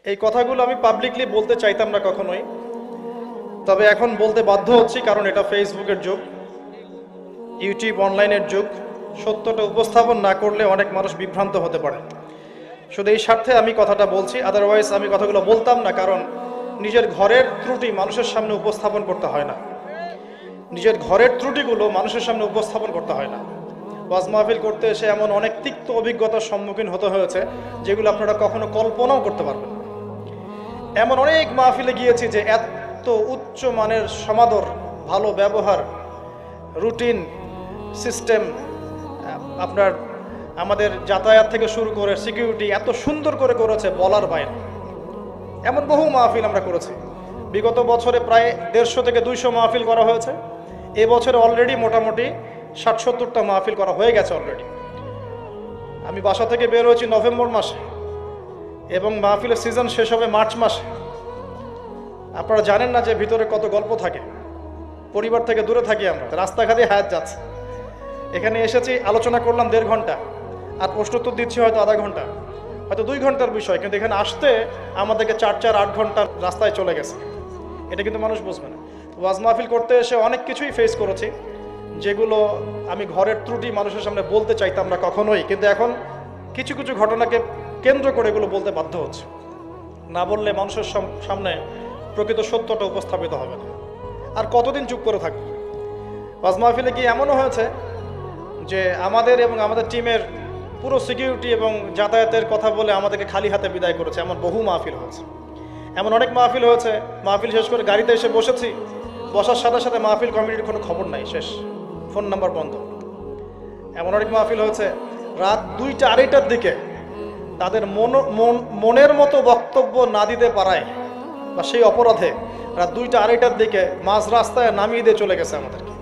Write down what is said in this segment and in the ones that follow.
এই কথাগুলো আমি পাবলিকলি বলতে চাইতাম না কখনোই, তবে এখন বলতে বাধ্য হচ্ছি, কারণ এটা ফেসবুকের যুগ, ইউটিউব অনলাইনের যুগ। সত্যটা উপস্থাপন না করলে অনেক মানুষ বিভ্রান্ত হতে পারে। শুধু এই স্বার্থে আমি কথাটা বলছি, আদারওয়াইজ আমি কথাগুলো বলতাম না, কারণ নিজের ঘরের ত্রুটি মানুষের সামনে উপস্থাপন করতে হয় না। নিজের ঘরের ত্রুটিগুলো মানুষের সামনে উপস্থাপন করতে হয় না। ওয়াজ মাহফিল করতে এসে এমন অনেক তিক্ত অভিজ্ঞতার সম্মুখীন হতে হয়েছে যেগুলো আপনারা কখনো কল্পনাও করতে পারবেন না। এমন অনেক মাহফিলে গিয়েছি যে এত উচ্চ মানের সমাদর, ভালো ব্যবহার, রুটিন সিস্টেম, আপনার আমাদের যাতায়াত থেকে শুরু করে সিকিউরিটি এত সুন্দর করে করেছে বলার বাইরে। এমন বহু মাহফিল আমরা করেছি। বিগত বছরে প্রায় 150 থেকে 200 মাহফিল করা হয়েছে। এবছরে অলরেডি মোটামুটি 60-70টা মাহফিল করা হয়ে গেছে অলরেডি। আমি বাসা থেকে বের হয়েছি নভেম্বর মাসে এবং মাহফিলের সিজন শেষ হবে মার্চ মাসে। আপনারা জানেন না যে ভিতরে কত গল্প থাকে। পরিবার থেকে দূরে থাকি আমরা, রাস্তাঘাটে হায়াত যাচ্ছে। এখানে এসেছি, আলোচনা করলাম 1.5 ঘন্টা, আর প্রশ্নোত্তর দিচ্ছি হয়তো আধা ঘন্টা, হয়তো 2 ঘন্টার বিষয়, কিন্তু এখানে আসতে আমাদেরকে 4-8 ঘন্টা রাস্তায় চলে গেছে। এটা কিন্তু মানুষ বুঝবে না। ওয়াজ মাহফিল করতে এসে অনেক কিছুই ফেস করেছি, যেগুলো আমি ঘরের ত্রুটি মানুষের সামনে বলতে চাইতাম না কখনোই, কিন্তু এখন কিছু কিছু ঘটনাকে কেন্দ্র করে এগুলো বলতে বাধ্য হচ্ছে। না বললে মানুষের সামনে প্রকৃত সত্যটা উপস্থাপিত হবে না। আর কতদিন চুপ করে থাকবে? ওয়াজ মাহফিলে কি এমনও হয়েছে যে আমাদের এবং আমাদের টিমের পুরো সিকিউরিটি এবং যাতায়াতের কথা বলে আমাদেরকে খালি হাতে বিদায় করেছে। এমন বহু মাহফিল হয়েছে। এমন অনেক মাহফিল হয়েছে, মাহফিল শেষ করে গাড়িতে এসে বসেছি, বসার সাথে সাথে মাহফিল কমিটির কোনো খবর নাই, শেষ, ফোন নাম্বার বন্ধ। এমন অনেক মাহফিল হয়েছে রাত 2টা-2.30টার দিকে তাদের মনের মতো বক্তব্য না দিতে পারায় বা সেই অপরাধে রাত 2টা-2.30টার দিকে মাঝ রাস্তায় নামিয়ে দিয়ে চলে গেছে আমাদেরকে।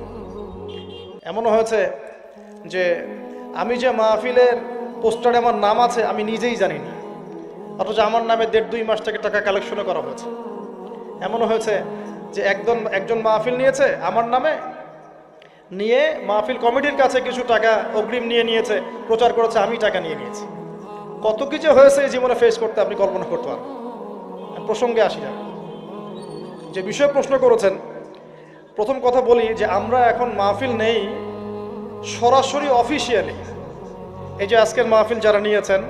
এমনও হয়েছে যে আমি যে মাহফিলের পোস্টারে আমার নাম আছে আমি নিজেই জানি না, অথচ আমার নামে 1.5-2 মাস থেকে টাকা কালেকশনও করা হয়েছে। এমনও হয়েছে যে একজন মাহফিল নিয়েছে আমার নামে, নিয়ে মাহফিল কমিটির কাছে কিছু টাকা অগ্রিম নিয়েছে, প্রচার করেছে আমি টাকা নিয়েছি। কত কিছু হয়েছে এই জীবনে ফেস করতে আপনি কল্পনা করতে পারবেন। প্রসঙ্গে আসি না, যে বিষয়ে প্রশ্ন করেছেন, প্রথম কথা বলি যে আমরা এখন মাহফিল নেই সরাসরি অফিসিয়ালি। এই যে আজকের মাহফিল যারা নিয়েছেন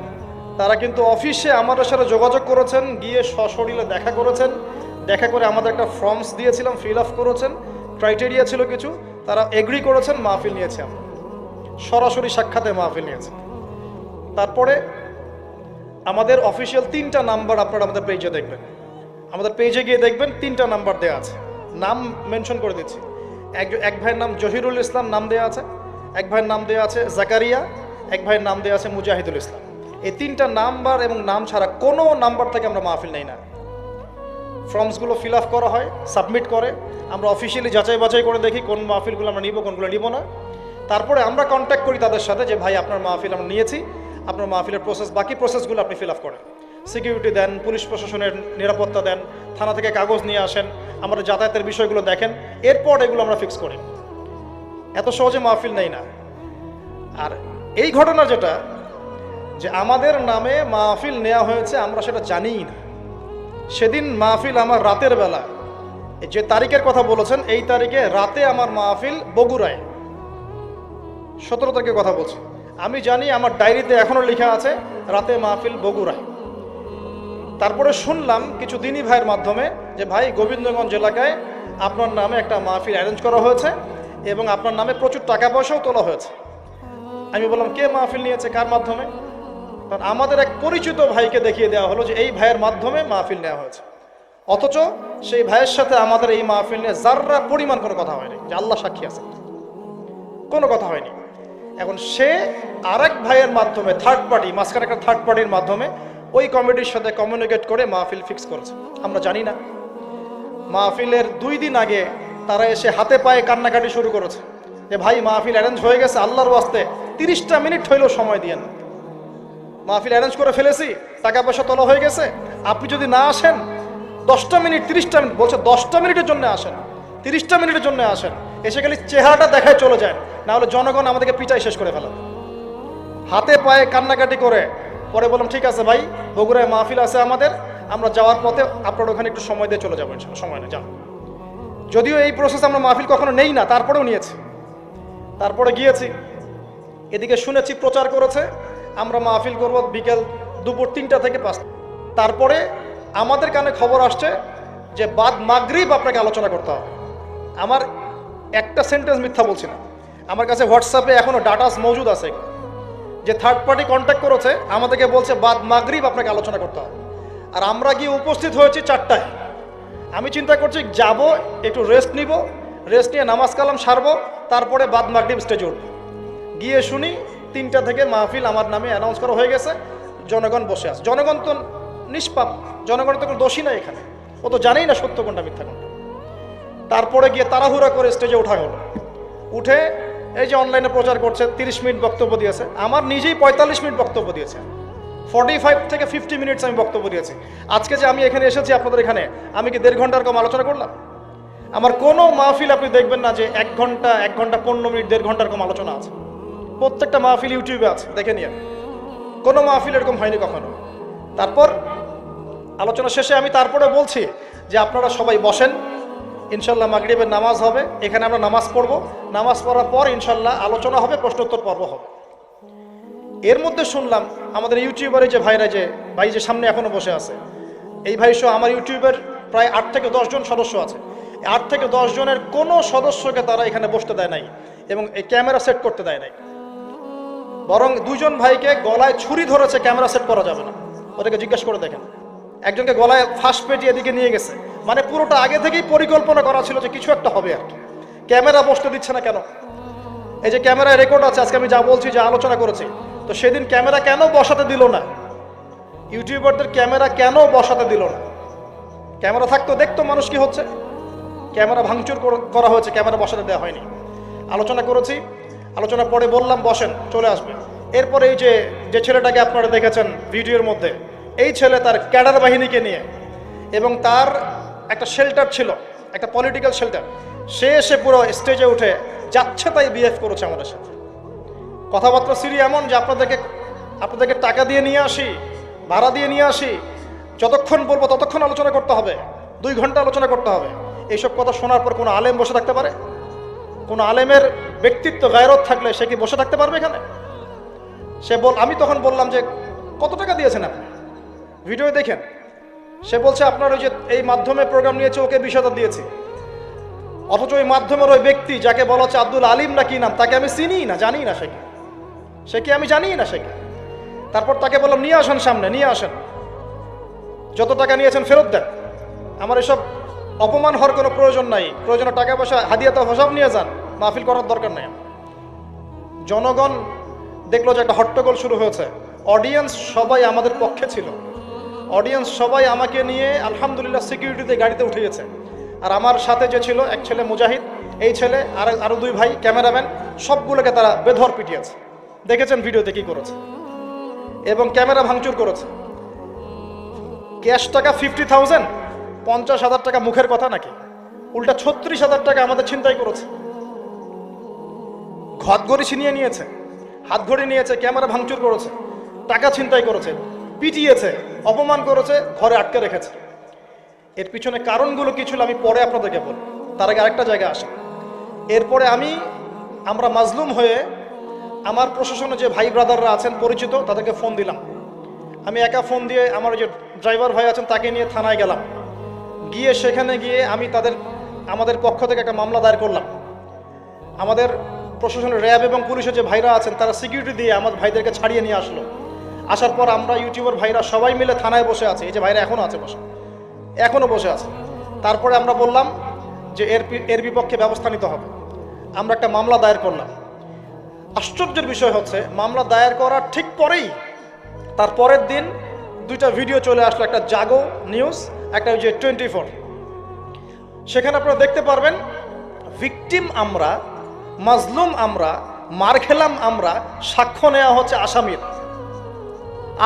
তারা কিন্তু অফিসে আমাদের সাথে যোগাযোগ করেছেন, গিয়ে সশরীরে দেখা করেছেন, দেখা করে আমাদের একটা ফর্মস দিয়েছিলাম, ফিল আপ করেছেন, ক্রাইটেরিয়া ছিল কিছু, তারা এগ্রি করেছেন, মাহফিল নিয়েছি আমরা, সরাসরি সাক্ষাতে মাহফিল নিয়েছি। তারপরে আমাদের অফিসিয়াল 3টা নাম্বার আপনারা আমাদের পেজে দেখবেন, আমাদের পেজে গিয়ে দেখবেন 3টা নাম্বার দেওয়া আছে, নাম মেনশন করে দিচ্ছি। এক ভাইয়ের নাম জহিরুল ইসলাম নাম দেওয়া আছে, এক ভাইয়ের নাম দেওয়া আছে জাকারিয়া, এক ভাইয়ের নাম দেওয়া আছে মুজাহিদুল ইসলাম। এই 3টা নাম্বার এবং নাম ছাড়া কোনো নাম্বার থেকে আমরা মাহফিল নেই না। ফর্মসগুলো ফিল আপ করা হয়, সাবমিট করে, আমরা অফিসিয়ালি যাচাই বাছাই করে দেখি কোন মাহফিলগুলো আমরা নিব, কোনগুলো নিব না। তারপরে আমরা কন্ট্যাক্ট করি তাদের সাথে যে ভাই আপনার মাহফিল আমরা নিয়েছি, আপনার মাহফিলের বাকি প্রসেসগুলো আপনি ফিল আপ করেন, সিকিউরিটি দেন, পুলিশ প্রশাসনের নিরাপত্তা দেন, থানা থেকে কাগজ নিয়ে আসেন, আমাদের যাতায়াতের বিষয়গুলো দেখেন, এরপর এগুলো আমরা ফিক্স করি। এত সহজে মাহফিল নেই না। আর এই ঘটনা যেটা, যে আমাদের নামে মাহফিল নেওয়া হয়েছে আমরা সেটা জানিই না। সেদিন মাহফিল আমার রাতের বেলা, যে তারিখের কথা বলেছেন এই তারিখে রাতে আমার মাহফিল বগুড়ায়, 17 তারিখের কথা বলছি। আমি জানি আমার ডায়েরিতে এখনো লেখা আছে রাতে মাহফিল বগুড়ায়। তারপরে শুনলাম কিছু দিনী ভাইয়ের মাধ্যমে যে ভাই গোবিন্দগঞ্জ এলাকায় আপনার নামে একটা মাহফিল অ্যারেঞ্জ করা হয়েছে এবং আপনার নামে প্রচুর টাকা পয়সাও তোলা হয়েছে। আমি বললাম কে মাহফিল নিয়েছে, কার মাধ্যমে? কারণ আমাদের এক পরিচিত ভাইকে দেখিয়ে দেওয়া হলো যে এই ভাইয়ের মাধ্যমে মাহফিল নেওয়া হয়েছে, অথচ সেই ভাইয়ের সাথে আমাদের এই মাহফিল নিয়ে যাররা পরিমাণ কোনো কথা হয়নি, যে আল্লাহ সাক্ষী আছে, কোনো কথা হয়নি। এখন সে আরেক ভাইয়ের মাধ্যমে, থার্ড পার্টি, মাঝখানে একটা থার্ড পার্টির মাধ্যমে ওই কমিটির সাথে কমিউনিকেট করে মাহফিল ফিক্স করেছে, আমরা জানি না। মাহফিলের 2 দিন আগে তারা এসে হাতে পায়ে কান্নাকাটি শুরু করেছে যে ভাই মাহফিল অ্যারেঞ্জ হয়ে গেছে, আল্লাহর ওয়াস্তে 30টা মিনিট হইলেও সময় দিয়েন, মাহফিল অ্যারেঞ্জ করে ফেলেছি, টাকা পয়সা তোলা হয়ে গেছে, আপনি যদি না আসেন 10টা মিনিট, 30টা মিনিট বলছে, 10টা মিনিটের জন্য আসেন, 30টা মিনিটের জন্য আসেন, এসে গেলে চেহারাটা দেখায় চলে যায়, না হলে জনগণ আমাদেরকে পিটাই শেষ করে ফেলে। হাতে পায়ে কান্নাকাটি করে পরে বললাম ঠিক আছে ভাই, বগুড়ায় মাহফিল আছে আমাদের, আমরা যাওয়ার পথে আপনার ওখানে একটু সময় দিয়ে চলে যাবো, ইনশাল্লাহ। সময় নেই, যান। যদিও এই প্রসেস আমরা মাহফিল কখনো নেই না, তারপরেও নিয়েছি, তারপরে গিয়েছি। এদিকে শুনেছি প্রচার করেছে আমরা মাহফিল করব বিকেল দুপুর 3টা থেকে 5টা। তারপরে আমাদের কানে খবর আসছে যে বাদ মাগরিব আপনাকে আলোচনা করতে হবে। আমার একটা সেন্টেন্স মিথ্যা বলছি না, আমার কাছে হোয়াটসঅ্যাপে এখনো ডাটাস মজুদ আছে যে থার্ড পার্টি কন্ট্যাক্ট করেছে, আমাদেরকে বলছে বাদ মাগরিব আপনাকে আলোচনা করতে হবে। আর আমরা গিয়ে উপস্থিত হয়েছি 4টায়। আমি চিন্তা করছি যাব, একটু রেস্ট নিব, রেস্ট নিয়ে নামাজ কালাম সারবো, তারপরে বাদ মাগরিব স্টেজে উঠব। গিয়ে শুনি 3টা থেকে মাহফিল আমার নামে অ্যানাউন্স করা হয়ে গেছে, জনগণ বসে আছে। জনগণ তো নিষ্পাপ, জনগণ তো কোনো দোষী নাই এখানে, ও তো জানেই না সত্য কোনটা মিথ্যা কোনটা। তারপরে গিয়ে তাড়াহুড়া করে স্টেজে ওঠা হলো। উঠে এই যে অনলাইনে প্রচার করছে 30 মিনিট বক্তব্য দিয়েছে, আমার নিজেই 45 মিনিট বক্তব্য দিয়েছে। 45 থেকে 50 মিনিটস আমি বক্তব্য দিয়েছি। আজকে যে আমি এখানে এসেছি আপনাদের এখানে, আমি কি 1.5 ঘন্টার কম আলোচনা করলাম? আমার কোনো মাহফিল আপনি দেখবেন না যে 1 ঘন্টা 15 মিনিট 1.5 ঘন্টার কম আলোচনা আছে। প্রত্যেকটা মাহফিল ইউটিউবে আছে, দেখে নিয়ে। কোনো মাহফিল এরকম হয়নি কখনো। তারপর আলোচনা শেষে আমি তারপরে বলছি যে আপনারা সবাই বসেন, ইনশাল্লাহ মাগরিবের নামাজ হবে, এখানে আমরা নামাজ পড়ব, নামাজ পড়ার পর ইনশাল্লাহ আলোচনা হবে, প্রশ্নোত্তর পর্ব হবে। এর মধ্যে শুনলাম আমাদের ইউটিউবারে যে ভাইরা, যে ভাই যে সামনে এখনো বসে আছে, এই ভাই সহ আমার ইউটিউবের প্রায় 8 থেকে 10 জন সদস্য আছে। 8 থেকে 10 জনের কোনো সদস্যকে তারা এখানে বসতে দেয় নাই এবং এই ক্যামেরা সেট করতে দেয় নাই। বরং 2 জন ভাইকে গলায় ছুরি ধরেছে, ক্যামেরা সেট করা যাবে না, ওদেরকে জিজ্ঞেস করে দেখেন। একজনকে গলায় ফাঁস পেটি এদিকে নিয়ে গেছে, মানে পুরোটা আগে থেকেই পরিকল্পনা করা ছিল যে কিছু একটা হবে আর কি। ক্যামেরা বসতে দিচ্ছে না কেন? এই যে ক্যামেরায় রেকর্ড আছে, আজকে আমি যা বলছি, যে আলোচনা করেছি, তো সেদিন ক্যামেরা কেন বসাতে দিল না? ইউটিউবারদের ক্যামেরা কেন বসাতে দিল না? ক্যামেরা থাকতো, দেখতো মানুষ কি হচ্ছে। ক্যামেরা ভাঙচুর করা হয়েছে, ক্যামেরা বসাতে দেওয়া হয়নি। আলোচনা করেছি, আলোচনা পরে বললাম বসেন, চলে আসবে। এরপরে এই যে ছেলেটাকে আপনারা দেখেছেন ভিডিওর মধ্যে, এই ছেলে তার ক্যাডার বাহিনীকে নিয়ে, এবং তার একটা শেল্টার ছিল, একটা পলিটিক্যাল শেল্টার, সে এসে পুরো স্টেজে উঠে যাচ্ছে তাই বিহেভ করেছে আমাদের সাথে। কথাবার্তা সিরি এমন যে আপনাদেরকে টাকা দিয়ে নিয়ে আসি, ভাড়া দিয়ে নিয়ে আসি, যতক্ষণ বলবো ততক্ষণ আলোচনা করতে হবে, 2 ঘন্টা আলোচনা করতে হবে। এইসব কথা শোনার পর কোনো আলেম বসে থাকতে পারে? কোনো আলেমের ব্যক্তিত্ব গায়রত থাকলে সে কি বসে থাকতে পারবে এখানে? আমি তখন বললাম যে কত টাকা দিয়েছেন আপনি? ভিডিও দেখেন। সে বলছে আপনার ওই যে এই মাধ্যমে প্রোগ্রাম নিয়েছে, ওকে 20,000 দিয়েছি। অথচ ওই মাধ্যমের ওই ব্যক্তি যাকে বলা হচ্ছে আব্দুল আলিম না কি নাম, তাকে আমি চিনি না, জানি না সে কি আমি জানি না সে কি। তারপর তাকে বললাম নিয়ে আসেন সামনে, নিয়ে আসেন, যত টাকা নিয়েছেন ফেরত দেন। আমার এসব অপমান হওয়ার কোনো প্রয়োজন নাই, প্রয়োজনে টাকা পয়সা হাদিয়া তো সব নিয়ে যান, মাহফিল করার দরকার নেই। জনগণ দেখলো যে একটা হট্টগোল শুরু হয়েছে, অডিয়েন্স সবাই আমাদের পক্ষে ছিল, অডিয়েন্স সবাই আমাকে নিয়ে আলহামদুলিল্লাহ সিকিউরিটিতে গাড়িতে উঠে গেছে। আর আমার সাথে যে ছিল এক ছেলে মুজাহিদ, এই ছেলে আর আরো 2 ভাই ক্যামেরাম্যান, সবগুলোকে তারা বেধর পিটিয়েছে। দেখেছেন ভিডিওতে কি করেছে, এবং ক্যামেরা ভাঙচুর করেছে। ক্যাশ টাকা 50,000, 50,000 টাকা মুখের কথা নাকি? উল্টা 36,000 টাকা আমাদের ছিনতাই করেছে। ঘটঘড়ি ছিনিয়ে নিয়েছে, হাত ঘড়ি নিয়েছে, ক্যামেরা ভাঙচুর করেছে, টাকা ছিনতাই করেছে, পিটিয়েছে, অপমান করেছে, ঘরে আটকে রেখেছে। এর পিছনে কারণগুলো কি ছিল আমি পরে আপনাদেরকে বলব, তার আগে আরেকটা জায়গা আসে। এরপরে আমরা মাজলুম হয়ে আমার প্রশাসনে যে ভাই ব্রাদাররা আছেন পরিচিত, তাদেরকে ফোন দিলাম। আমি একা ফোন দিয়ে আমার যে ড্রাইভার ভাই আছেন তাকে নিয়ে থানায় গেলাম। গিয়ে সেখানে গিয়ে আমি আমাদের পক্ষ থেকে একটা মামলা দায়ের করলাম। আমাদের প্রশাসনের র্যাব এবং পুলিশের যে ভাইরা আছেন তারা সিকিউরিটি দিয়ে আমার ভাইদেরকে ছাড়িয়ে নিয়ে আসলো। আসার পর আমরা ইউটিউবার ভাইরা সবাই মিলে থানায় বসে আছে, এই যে ভাইরা এখনো বসে আছে। তারপরে আমরা বললাম যে এর বিপক্ষে ব্যবস্থা নিতে হবে। আমরা একটা মামলা দায়ের করলাম। আশ্চর্যের বিষয় হচ্ছে, মামলা দায়ের করার ঠিক পরেই তার পরের দিন 2টা ভিডিও চলে আসলো, একটা জাগো নিউজ, একটা ওই যে 24। সেখানে আপনারা দেখতে পারবেন ভিকটিম আমরা, মাজলুম আমরা, মার খেলাম আমরা, সাক্ষ্য নেওয়া হচ্ছে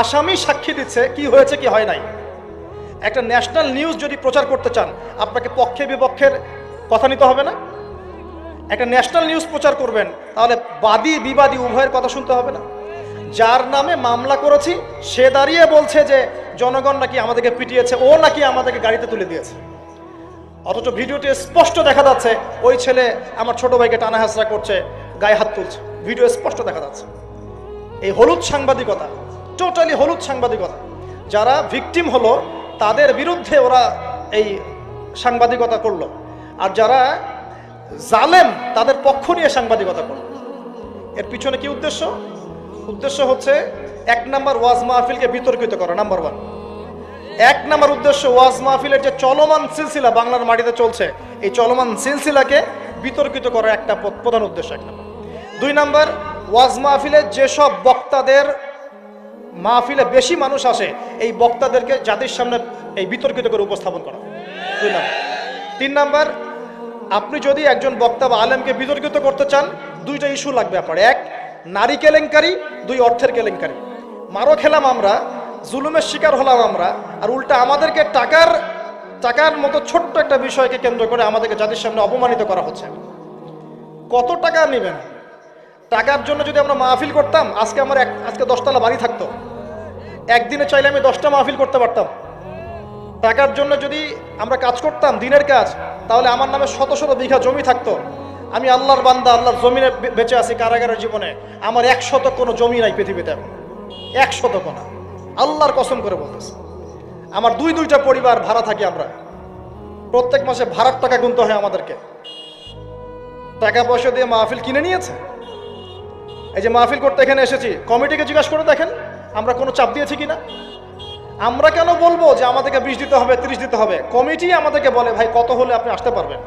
আসামি সাক্ষী দিচ্ছে কি হয়েছে কি হয় নাই। একটা ন্যাশনাল নিউজ যদি প্রচার করতে চান, আপনাকে পক্ষে বিপক্ষের কথা নিতে হবে না? একটা ন্যাশনাল নিউজ প্রচার করবেন, তাহলে বাদী বিবাদী উভয়ের কথা শুনতে হবে না? যার নামে মামলা করেছি সে দাঁড়িয়ে বলছে যে জনগণ নাকি আমাদেরকে পিটিয়েছে, ও নাকি আমাদেরকে গাড়িতে তুলে দিয়েছে। অথচ ভিডিওতে স্পষ্ট দেখা যাচ্ছে ওই ছেলে আমার ছোট ভাইকে টানা হাসরা করছে, গায়ে হাত তুলছে, ভিডিও স্পষ্ট দেখা যাচ্ছে। এই হলুদ সাংবাদিকতা, টোটালি হলুদ সাংবাদিকতা। যারা ভিকটিম হলো তাদের বিরুদ্ধে ওরা এই সাংবাদিকতা করলো, আর যারা জালেম তাদের পক্ষ নিয়ে সাংবাদিকতা করলো। এর পিছনে কি উদ্দেশ্য? উদ্দেশ্য হচ্ছে 1 নাম্বার ওয়াজ মাহফিলকে বিতর্কিত করা, নাম্বার 1। 1 নাম্বার উদ্দেশ্য ওয়াজ মাহফিলের যে চলমান সিলসিলা বাংলার মাটিতে চলছে, এই চলমান সিলসিলাকে বিতর্কিত করার একটা প্রধান উদ্দেশ্য 1 নাম্বার। 2 নাম্বার, ওয়াজ মাহফিলে যেসব বক্তাদের মাহফিলে বেশি মানুষ আসে এই বক্তাদেরকে জাতির সামনে এই বিতর্কিত করে উপস্থাপন করা, 2 নাম্বার। 3 নাম্বার, আপনি যদি একজন বক্তা বা আলেমকে বিতর্কিত করতে চান, 2টা ইস্যু লাগবে আপনার। 1, নারী কেলেঙ্কারি, 2, অর্থের কেলেঙ্কারি। মারও খেলাম আমরা, জুলুমের শিকার হলাম আমরা, আর উল্টা আমাদেরকে টাকার মতো ছোট্ট একটা বিষয়কে কেন্দ্র করে আমাদেরকে জাতির সামনে অপমানিত করা হচ্ছে। কত টাকা নেবেন? টাকার জন্য যদি আমরা মাহফিল করতাম, আজকে আমার আজকে 10 তলা বাড়ি থাকতো। একদিনে চাইলে আমি 10টা মাহফিল করতে পারতাম। টাকার জন্য যদি আমরা কাজ করতাম, দিনের কাজ, তাহলে আমার নামে শত শত বিঘা জমি থাকতো। আমি আল্লাহর বান্দা, আল্লাহর জমিনে বেঁচে আছি কারাগারের জীবনে, আমার 100 কোনো জমি নাই পৃথিবীতে এখন, 100 কোনো। আল্লাহর কসম করে বলতেছি, আমার 2টা পরিবার ভাড়া থাকি আমরা, প্রত্যেক মাসে ভাড়ার টাকা গুনতে হয় আমাদেরকে। টাকা পয়সা দিয়ে মাহফিল কিনে নিয়েছে। এই যে মাহফিল করতে এখানে এসেছি, কমিটিকে জিজ্ঞাসা করে দেখেন আমরা কোনো চাপ দিয়েছি কিনা। আমরা কেন বলবো যে আমাদেরকে 20 দিতে হবে, 30 দিতে হবে? কমিটি আমাদেরকে বলে ভাই কত হলে আপনি আসতে পারবেন,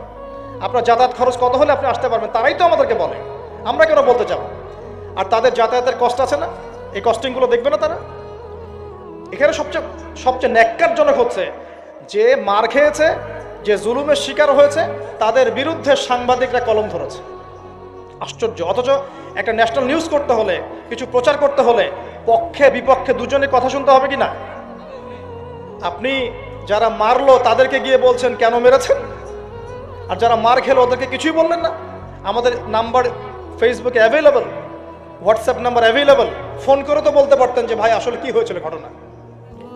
আপনার যাতায়াত খরচ কত হলে আপনি আসতে পারবেন, তারাই তো আমাদেরকে বলে। আমরা কেন বলতে যাব? আর তাদের যাতায়াতের কষ্ট আছে না, এই কস্টিংগুলো দেখবে না তারা? এখানে সবচেয়ে ন্যাক্কারজনক হচ্ছে যে মার খেয়েছে, যে জুলুমের শিকার হয়েছে, তাদের বিরুদ্ধে সাংবাদিকরা কলম ধরেছে। আশ্চর্য। অথচ একটা ন্যাশনাল নিউজ করতে হলে, কিছু প্রচার করতে হলে পক্ষে বিপক্ষে দুজনের কথা শুনতে হবে কি না? আপনি যারা মারলো তাদেরকে গিয়ে বলছেন কেন মেরেছেন, আর যারা মার খেলো ওদেরকে কিছুই বললেন না। আমাদের নাম্বার ফেসবুকে available, WhatsApp number available, phone করে তো বলতে পারতেন যে ভাই আসলে কি হয়েছিল ঘটনা।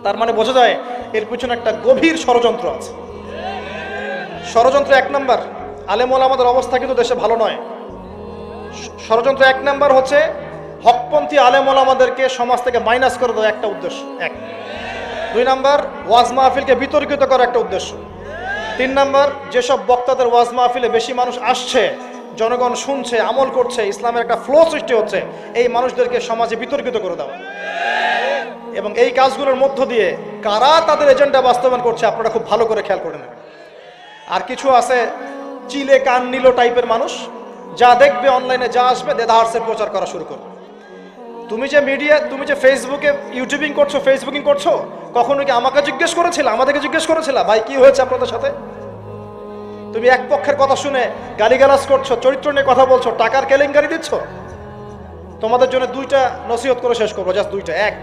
তার মানে বোঝা যায় এর পিছনে একটা গভীর ষড়যন্ত্র আছে। ষড়যন্ত্র 1 নাম্বার, আলেম ওলামাদের অবস্থা কিন্তু দেশে ভালো নয়। ষড়যন্ত্র 1 নাম্বার হচ্ছে হকপন্থী আলেম ওলামাদেরকে সমাজ থেকে মাইনাস করে দেওয়া, একটা উদ্দেশ্য 1। 2 নাম্বার, ওয়াজ মাহফিলকে বিতর্কিত করা, একটা উদ্দেশ্য। 3 নাম্বার, যেসব বক্তাদের ওয়াজ মাহফিলে বেশি মানুষ আসছে, জনগণ শুনছে, আমল করছে, ইসলামের একটা ফ্লো সৃষ্টি হচ্ছে, এই মানুষদেরকে সমাজে বিতর্কিত করে দেওয়া। এবং এই কাজগুলোর মধ্য দিয়ে কারা তাদের এজেন্ডা বাস্তবায়ন করছে আপনারা খুব ভালো করে খেয়াল করে নেবেন। আর কিছু আছে চিলে কান নিল টাইপের মানুষ, যা দেখবে অনলাইনে, যা আসবে দেদারসের প্রচার করা শুরু করবে। তুমি যে মিডিয়া, তুমি যে ফেসবুকে ইউটিউবিং করছো, ফেসবুকিং করছো, কখনো কি আমাকে জিজ্ঞেস করেছিল, আমাদেরকে জিজ্ঞেস করেছিল ভাই কি হয়েছে আপনাদের সাথে? তুমি এক পক্ষের কথা শুনে গালিগালাজ করছো, চরিত্র নিয়ে কথা বলছো, টাকার কেলেঙ্কারি দিচ্ছ। তোমাদের জন্য 2টা নসিহত করে শেষ করবো, জাস্ট 2টা। 1,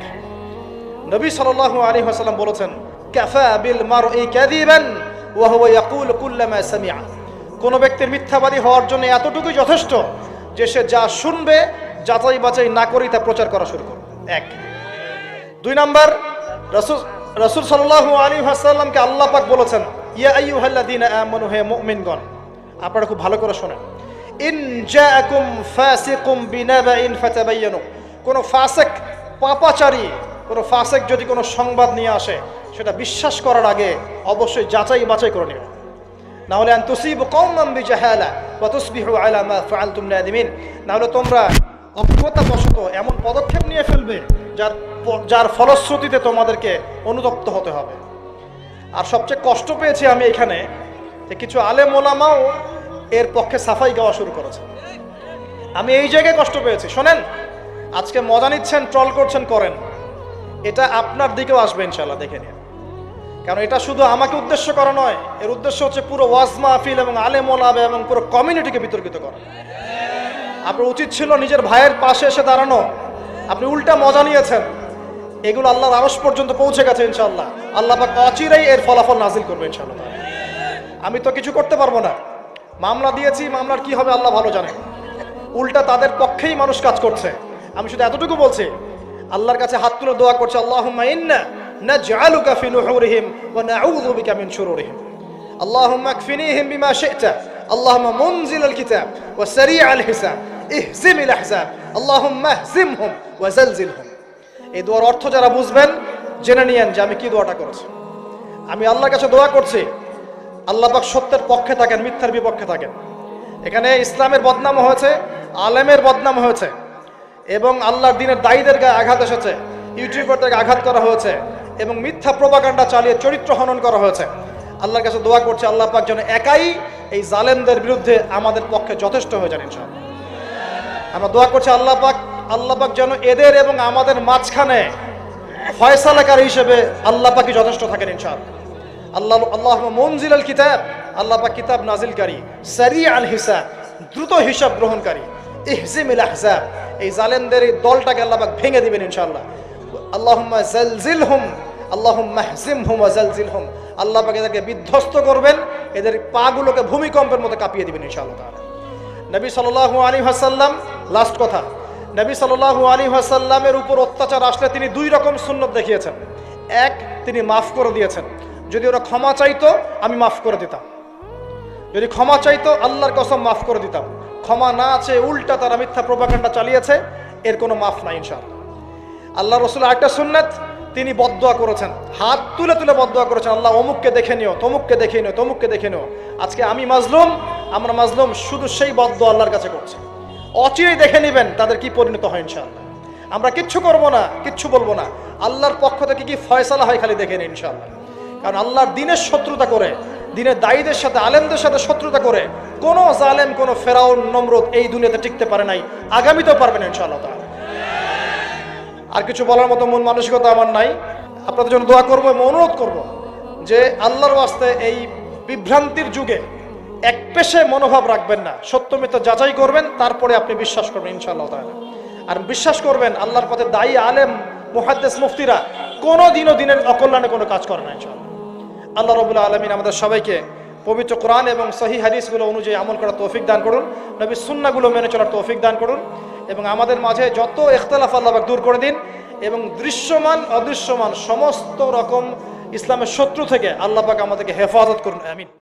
নবী সাল্লাল্লাহু আলাইহি ওয়াসাল্লাম বলেছেন কাফা বিল মারই কাযিবান ওয়া হুয়া ইয়াকুলু কুল্লামা সামিআ। কোন ব্যক্তির মিথ্যাবাদী হওয়ার জন্য এতটুকুই যথেষ্ট যে সে যা শুনবে যাচাই বাছাই না করেই তা প্রচার করা শুরু করবে। 1। 2 নাম্বার, রাসূল সাল্লাল্লাহু আলাইহি ওয়াসাল্লামকে আল্লাহ পাক বলেছেন ইয়া আইয়ুহাল্লাযীনা আমানু, হে মুমিনগণ, আপনারা খুব ভালো করে শোনেন, ইন জাআকুম ফাসিকুম বিনাবাইন ফাতাবায়ানু। কোন ফাসিক, পাপাচারী, কোন ফাসিক যদি কোনো সংবাদ নিয়ে আসে, সেটা বিশ্বাস করার আগে অবশ্যই যাচাই বাছাই করে নেবেন। না হলে আন তুসিবু কওমান বিজাহালা ওয়া তুসবিহু আলা মা ফাআলতুম নাদিমিন। না হলে তোমরা অজ্ঞতাবশত এমন পদক্ষেপ নিয়ে ফেলবে যার ফলশ্রুতিতে তোমাদেরকে অনুতপ্ত হতে হবে। আর সবচেয়ে কষ্ট পেয়েছি আমি এখানে যে কিছু আলেম ওলামাও এর পক্ষে সাফাই গাওয়া শুরু করেছে। আমি এই জায়গায় কষ্ট পেয়েছি। শোনেন, আজকে মজা নিচ্ছেন, ট্রল করছেন, করেন, এটা আপনার দিকেও আসবে ইনশাআল্লাহ, দেখে নিন। কারণ এটা শুধু আমাকে উদ্দেশ্য করা নয়, এর উদ্দেশ্য হচ্ছে পুরো ওয়াজ মাহফিল এবং আলেম ওলামা এবং পুরো কমিউনিটিকে বিতর্কিত করা। আপনার উচিত ছিল নিজের ভাইয়ের পাশে এসে দাঁড়ানো, আপনি উল্টা মজা নিয়েছেন। এগুলো আল্লাহর আরশ পর্যন্ত পৌঁছে গেছে ইনশাআল্লাহ। আল্লাহ পাক অচিরেই এর ফলাফল নাজিল করবে ইনশাআল্লাহ। আমি তো কিছু করতে পারবো না, মামলা দিয়েছি, মামলার কি হবে আল্লাহ ভালো জানে। উল্টা তাদের পক্ষেই মানুষ কাজ করছে। আমি শুধু এতটুকু বলছি, আল্লাহর কাছে হাত তুলে দোয়া করছে, আল্লাহুম্মা ইন্না নাজআলুকা ফি নুহুরিহিম ওয়া নাউযু বিকা মিন শুরুরিহিম, আল্লাহুম্মা কফিনিহিম বিমা শি'তা, আল্লাহুম্মা মুনজিলাল কিতাব ওয়া সারি'আল হিসাব ইহজিমিল আহজাব, আল্লাহুম্মা ইহজিমহুম ওয়া জালজিলহুম। এই দোয়ার অর্থ যারা বুঝবেন জেনে নিয়েন যে আমি কি দোয়াটা করছি। আমি আল্লাহর কাছে দোয়া করছি আল্লাহ পাক সত্যের পক্ষে থাকেন, মিথ্যার বিপক্ষে থাকেন। এখানে ইসলামের বদনাম হয়েছে, আলেমের বদনাম হয়েছে, এবং আল্লাহর দ্বীনের দায়ীদের গায়ে আঘাত এসেছে, ইউটিউবারদেরকে আঘাত করা হয়েছে, এবং মিথ্যা প্রোপাগান্ডা চালিয়ে চরিত্র হনন করা হয়েছে। আল্লাহর কাছে দোয়া করছে আল্লাহ পাক যেন একাই এই জালেমদের বিরুদ্ধে আমাদের পক্ষে যথেষ্ট হয়ে যান ইনশাআল্লাহ। আমরা দোয়া করছি আল্লাহ পাক যেন এদের এবং আমাদের মাঝখানে ফয়সালাকারী হিসেবে আল্লাহ পাকই যথেষ্ট থাকেন ইনশাআল্লাহ। আল্লাহুম্মা মুনজিলাল কিতাব, আল্লাহ পাক কিতাব নাজিলকারী, সারি'আল হিসাব, দ্রুত হিসাব গ্রহণকারী, ইহজিমিল আহজাব, এই জালেমদের এই দলটাকে আল্লাহ পাক ভেঙে দিবেন ইনশাআল্লাহ। আল্লাহুম্মা জালজিলহুম, আল্লাহুম্মা ইহজিমহুম ওয়া জালজিলহুম, আল্লাহ পাক এদেরকে বিধ্বস্ত করবেন, এদের পাগুলোকে ভূমিকম্পের মতো কাঁপিয়ে দিবেন ইনশাআল্লাহ তাআলা। নবী সাল্লাল্লাহু আলাইহি ওয়াসাল্লাম, লাস্ট কথা, নবী সাল্লাল্লাহু আলাইহি ওয়াসাল্লামের উপর অত্যাচার আসলে তিনি দুই রকম সুন্নত দেখিয়েছেন। এক, তিনি মাফ করে দিয়েছেন, যদি ওরা ক্ষমা চাইতো আমি মাফ করে দিতাম, যদি ক্ষমা চাইতো আল্লাহর কসম মাফ করে দিতাম। ক্ষমা না আছে, উল্টা তারা মিথ্যা প্রোপাগান্ডা চালিয়েছে, এর কোনো মাফ নাই ইনশাআল্লাহ। আল্লাহ রাসূল আরেকটা সুন্নাত, তিনি বদদোয়া করেছেন, হাত তুলে তুলে বদদোয়া করেছেন, আল্লাহ অমুককে দেখে নিও, তমুককে দেখে নিও, তমুককে দেখে নিও। আজকে আমি মাজলুম, আমরা মাজলুম, শুধু সেই বদদোয়া আল্লাহর কাছে করছে। অচিরেই দেখে নেবেন তাদের কি পরিণত হয় ইনশাআল্লাহ। আমরা কিচ্ছু করব না, কিচ্ছু বলবো না, আল্লাহর পক্ষ থেকে কি ফয়সালা হয় খালি দেখে নিন ইনশাআল্লাহ। কারণ আল্লাহর দ্বীনের শত্রুতা করে, দ্বীনের দায়ীদের সাথে, আলেমদের সাথে শত্রুতা করে কোনো জালেম, কোনো ফেরাউন, নমরুদ এই দুনিয়াতে টিকতে পারে নাই, আগামীতেও পারবে না ইনশাআল্লাহ তাআলা। আর কিছু বলার মতো মন মানসিকতা আমার নাই। আপনাদের জন্য দোয়া করবো এবং অনুরোধ করব যে আল্লাহর ওয়াস্তে এই বিভ্রান্তির যুগে এক পেশে মনোভাব রাখবেন না, সত্য মিথ্যা যাচাই করবেন, তারপরে আপনি বিশ্বাস করবেন ইনশাআল্লাহ তাআলা। আর বিশ্বাস করবেন আল্লাহর পথে দায়ী, আলেম, মুহাদ্দিস, মুফতিরা কোনো দিনও দিনের অকল্যাণে কোনো কাজ করে না ইনশাআল্লাহ। আল্লাহ রাব্বুল আলামিন আমাদের সবাইকে পবিত্র কোরআন এবং সহিহ হাদিসগুলো অনুযায়ী আমল করার তৌফিক দান করুন, নবীর সুন্নাহগুলো মেনে চলার তৌফিক দান করুন, এবং আমাদের মাঝে যত ইখতিলাফ আল্লাহ পাক দূর করে দিন, এবং দৃশ্যমান অদৃশ্যমান সমস্ত রকম ইসলামের শত্রু থেকে আল্লাহ পাক আমাদেরকে হেফাজত করুন, আমিন।